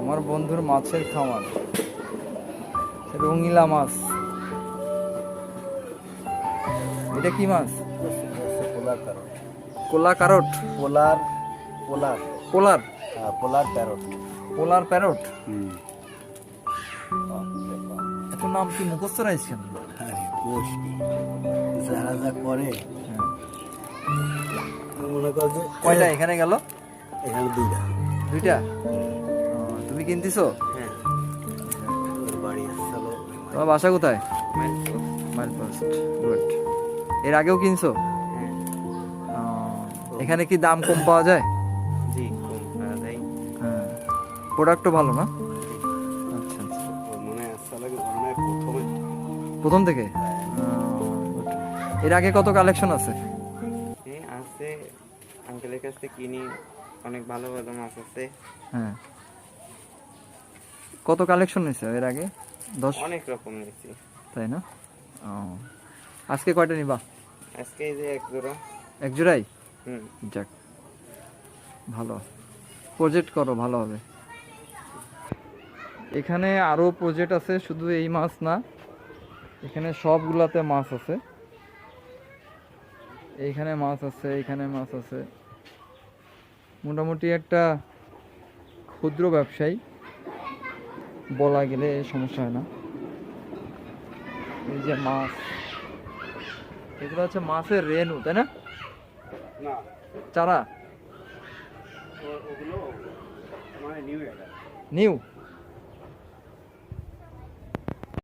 আমার বন্ধুর মাছের খামার, রঙিলা মাছ। এটা কি মাছ? Polar parrot. কোলা কারট? Polar polar polar polar parrot. Polar parrot. এত নাম কি মুখস্থ রাখছেন? যারা যা করে হ্যাঁ। মনে কর যে কয়টা এখানে গেল? এখানে দুইটা। দুইটা? তুমি কিনতেছো? হ্যাঁ, ওর বাড়ি আসছিল। তোমার বাসা কোথায়? Mile post. গুড। এর আগেও কিনছো? হ্যাঁ। এখানে কি দাম কম পাওয়া যায়? জি, কম পাওয়া যায়। হ্যাঁ, প্রোডাক্টও ভালো না? আচ্ছা আচ্ছা। মনে আসছিল মনে প্রথমে প্রথম থেকে? good. এর আগে কত কালেকশন আছে? আছে, আঙ্কেলের কাছ থেকে কিনি, অনেক ভালো ভালো মাছ আছে। হ্যাঁ, কত কালেকশন হয়েছে এর আগে? 10? অনেক রকম নিয়েছি। তাই না? ও, আজকে কয়টা নিবা? আজকে এই যে এক জোড়া। এক জোড়াই? হুম। যাক, ভালো, প্রজেক্ট করো, ভালো হবে। এখানে আরো প্রজেক্ট আছে, শুধু এই মাছ না, এখানে সবগুলাতে মাছ আছে। এইখানে মাছ আছে, এখানে মাছ আছে। মোটামুটি একটা ক্ষুদ্র ব্যবসায়ী বলা গেলে সমস্যা হয় না। এই যে মাছ, এগুলো হচ্ছে মাছের রেনু, তাই না? না, চারা ওগুলো মানে নিউ এটা। নিউ